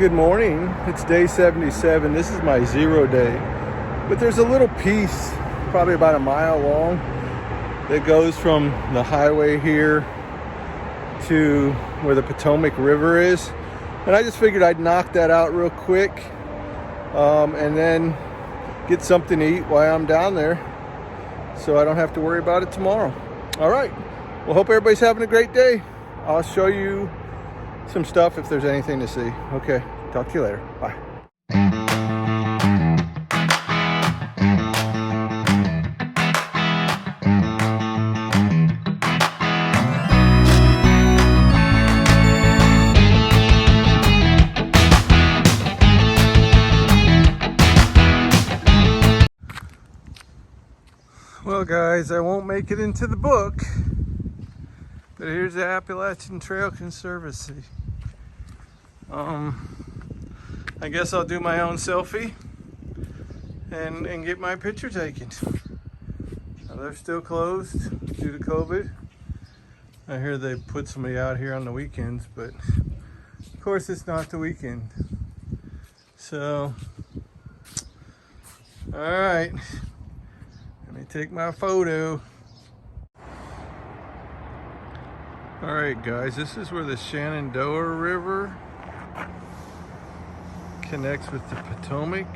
Good morning. It's day 77. This is my 0 day. But there's a little piece, probably about a mile long, that goes from the highway here to where the Potomac River is. And I just figured I'd knock that out real quick and then get something to eat while I'm down there so I don't have to worry about it tomorrow. All right. Well, hope everybody's having a great day. I'll show you some stuff if there's anything to see. Okay, talk to you later. Bye. Well guys, I won't make it into the book, but here's the Appalachian Trail Conservancy. I guess I'll do my own selfie and get my picture taken. Now, they're still closed due to COVID. I hear they put somebody out here on the weekends, but of course it's not the weekend. So, all right, let me take my photo. All right, guys, this is where the Shenandoah River connects with the Potomac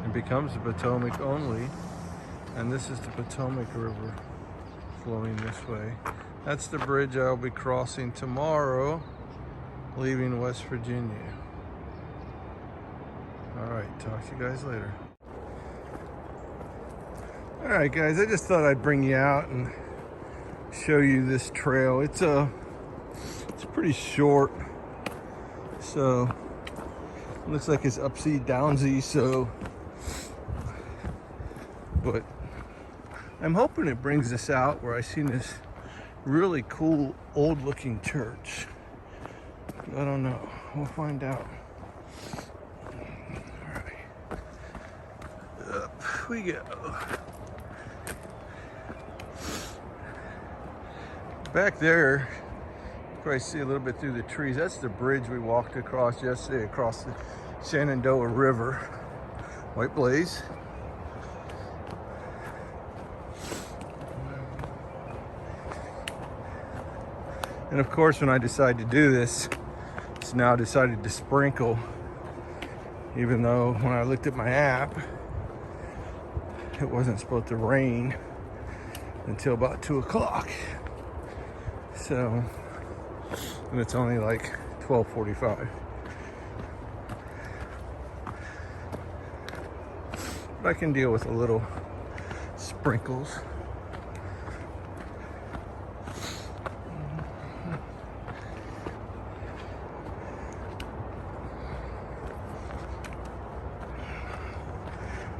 and becomes the Potomac only. And this is the Potomac River flowing this way. That's the bridge I'll be crossing tomorrow, leaving West Virginia. All right, talk to you guys later. All right, guys, I just thought I'd bring you out and show you this trail. It's pretty short, so it looks like it's upsy downsy, so but I'm hoping it brings us out where I seen this really cool old looking church. I don't know, we'll find out. All right, up we go. Back there, you probably see a little bit through the trees. That's the bridge we walked across yesterday, across the Shenandoah River. White Blaze. And of course, when I decided to do this, it's now decided to sprinkle, even though when I looked at my app, it wasn't supposed to rain until about 2 o'clock. So, and it's only like 12:45. But I can deal with a little sprinkles.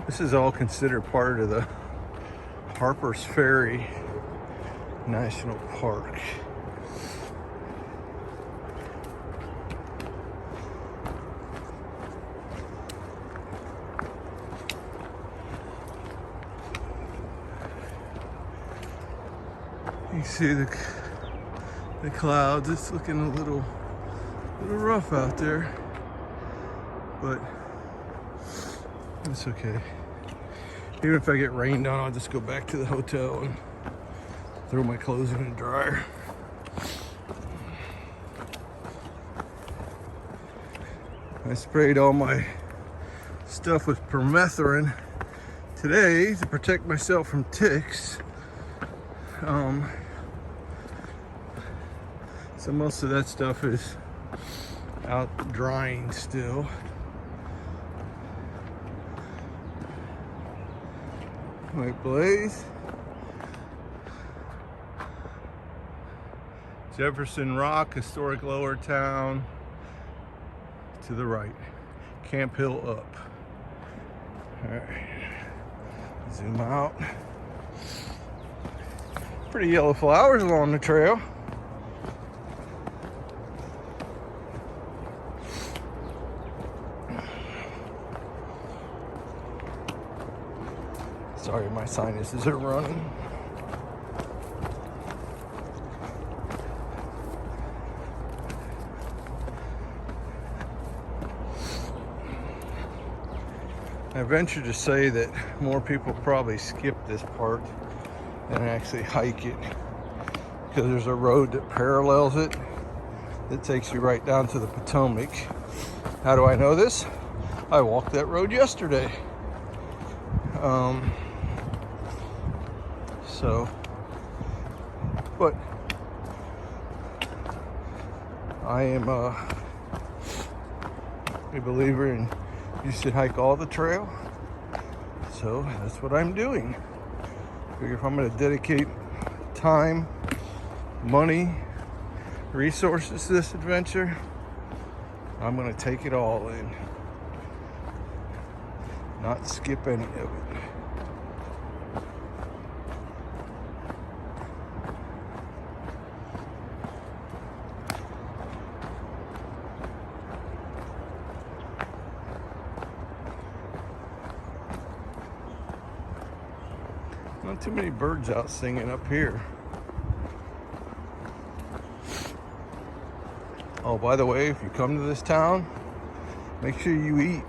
This is all considered part of the Harpers Ferry National Park. You see the clouds. It's looking a little rough out there, but it's okay. Even if I get rained on, I'll just go back to the hotel and throw my clothes in the dryer. I sprayed all my stuff with permethrin today to protect myself from ticks. So most of that stuff is out drying still. White Blaze. Jeffersons Rock, historic lower town to the right. Camp Hill up. All right, zoom out. Pretty yellow flowers along the trail. Sorry, my sinuses are running. I venture to say that more people probably skip this part than actually hike it, because there's a road that parallels it that takes you right down to the Potomac. How do I know this? I walked that road yesterday. But I am a believer in you should hike all the trail. So that's what I'm doing. Figure if I'm going to dedicate time, money, resources to this adventure, I'm going to take it all in. Not skip any of it. Not too many birds out singing up here. Oh, by the way, if you come to this town, make sure you eat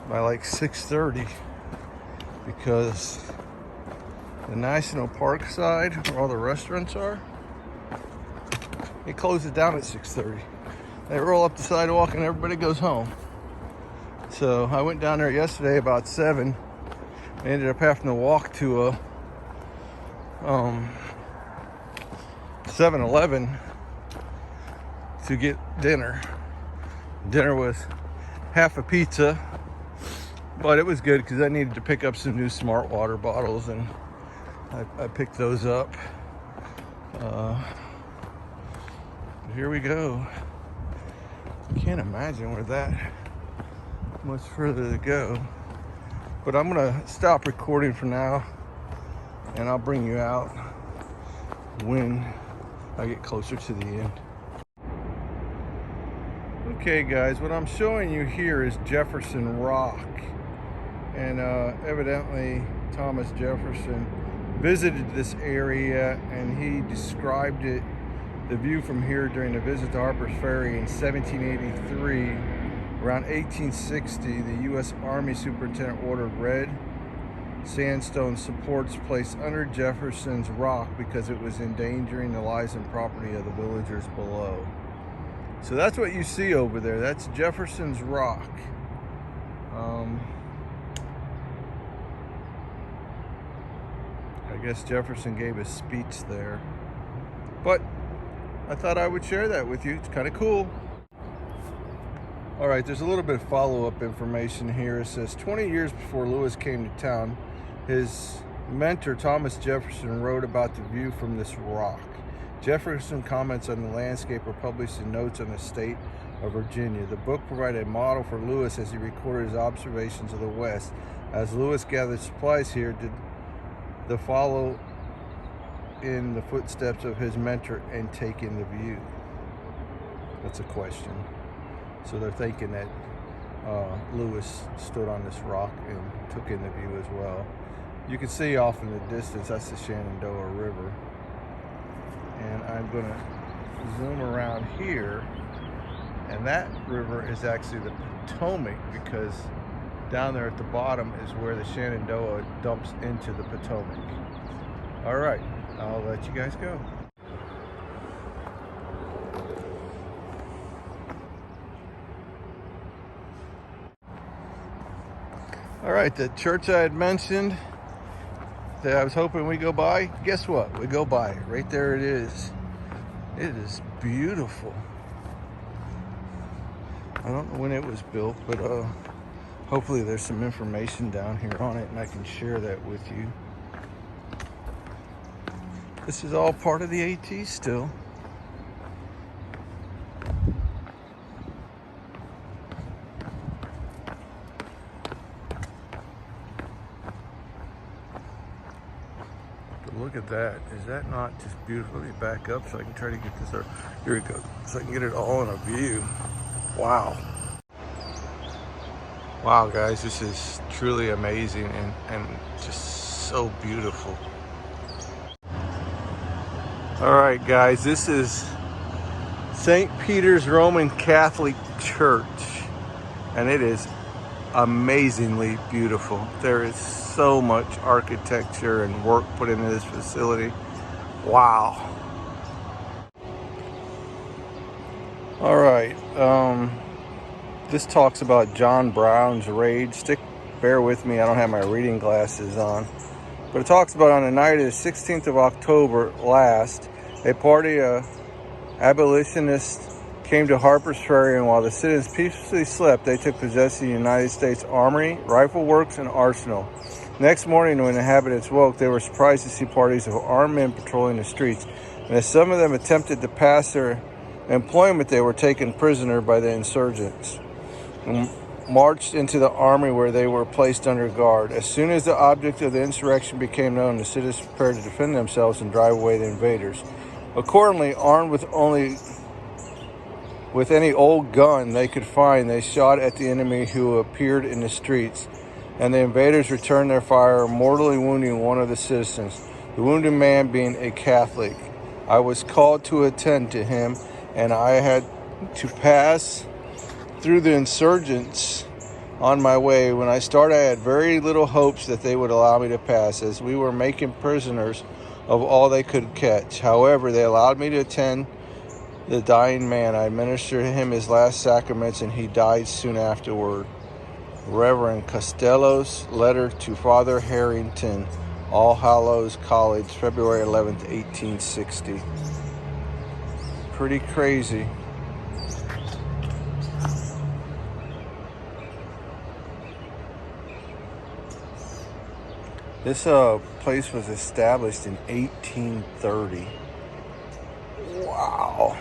by like 6:30, because the national park side where all the restaurants are, it closes down at 6:30. They roll up the sidewalk and everybody goes home. So I went down there yesterday about 7. I ended up having to walk to a 7-Eleven to get dinner. Dinner was half a pizza, but it was good because I needed to pick up some new smart water bottles, and I picked those up. Here we go. Can't imagine we're that much further to go. But I'm gonna stop recording for now, and I'll bring you out when I get closer to the end. Okay guys, what I'm showing you here is Jeffersons Rock. And evidently Thomas Jefferson visited this area, and he described it, the view from here, during the visit to Harpers Ferry in 1783. Around 1860, the U.S. Army Superintendent ordered red sandstone supports placed under Jeffersons Rock because it was endangering the lives and property of the villagers below. So that's what you see over there. That's Jeffersons Rock. I guess Jefferson gave a speech there. But I thought I would share that with you. It's kind of cool. All right, there's a little bit of follow-up information here. It says 20 years before Lewis came to town, his mentor Thomas Jefferson wrote about the view from this rock. Jefferson comments on the landscape were published in Notes on the State of Virginia. The book provided a model for Lewis as he recorded his observations of the West. As Lewis gathered supplies here, did the follow in the footsteps of his mentor and take in the view? That's a question. So they're thinking that Lewis stood on this rock and took in the view as well. You can see off in the distance, that's the Shenandoah River. And I'm going to zoom around here, and that river is actually the Potomac, because down there at the bottom is where the Shenandoah dumps into the Potomac. All right, I'll let you guys go. All right, the church I had mentioned that I was hoping we go by, guess what? We go by it. Right there it is. It is beautiful. I don't know when it was built, but hopefully there's some information down here on it and I can share that with you. This is all part of the AT still. Look at that. Is that not just beautiful? Let me back up so I can try to get this. Here we go. So I can get it all in a view. Wow. Wow, guys, this is truly amazing and just so beautiful. All right, guys, this is St. Peter's Roman Catholic Church, and it is amazingly beautiful. There is so much architecture and work put into this facility. Wow. All right, this talks about John Brown's rage. Bear with me, I don't have my reading glasses on. But it talks about on the night of the 16th of October last, a party of abolitionists came to Harpers Ferry, and while the citizens peacefully slept, they took possession of the United States Armory, Rifle Works, and Arsenal. Next morning, when the inhabitants woke, they were surprised to see parties of armed men patrolling the streets. And as some of them attempted to pass their employment, they were taken prisoner by the insurgents and marched into the army, where they were placed under guard. As soon as the object of the insurrection became known, the citizens prepared to defend themselves and drive away the invaders. Accordingly, armed with any old gun they could find, they shot at the enemy who appeared in the streets, and the invaders returned their fire, mortally wounding one of the citizens, the wounded man being a Catholic. I was called to attend to him, and I had to pass through the insurgents on my way. When I started, I had very little hopes that they would allow me to pass, as we were making prisoners of all they could catch. However, they allowed me to attend the dying man. I administered him his last sacraments, and he died soon afterward. Reverend Costello's letter to Father Harrington, All Hallows College, February 11th, 1860. Pretty crazy. This place was established in 1830. Wow.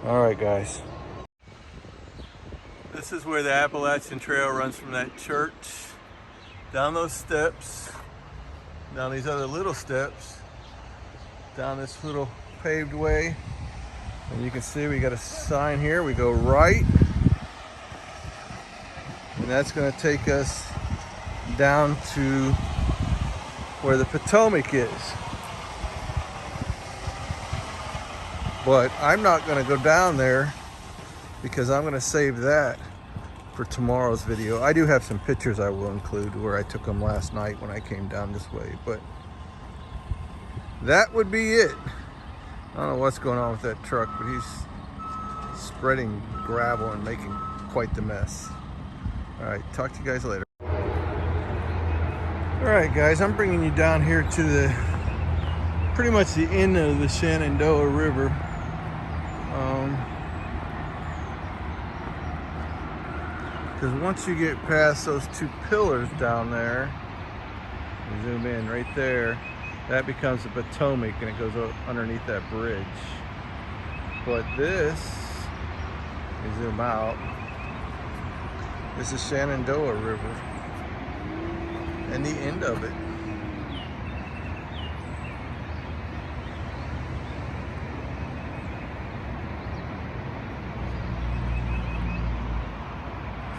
All right, guys. This is where the Appalachian Trail runs from that church, down those steps, down these other little steps, down this little paved way. And you can see we got a sign here. We go right, and that's going to take us down to where the Potomac is. But I'm not going to go down there because I'm going to save that for tomorrow's video. I do have some pictures I will include where I took them last night when I came down this way, but that would be it. I don't know what's going on with that truck, but he's spreading gravel and making quite the mess. All right, talk to you guys later. All right, guys, I'm bringing you down here to the pretty much the end of the Shenandoah River. Because once you get past those two pillars down there, you zoom in right there, that becomes the Potomac, and it goes underneath that bridge. But this, you zoom out, this is Shenandoah River and the end of it.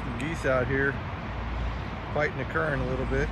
Some geese out here fighting the current a little bit.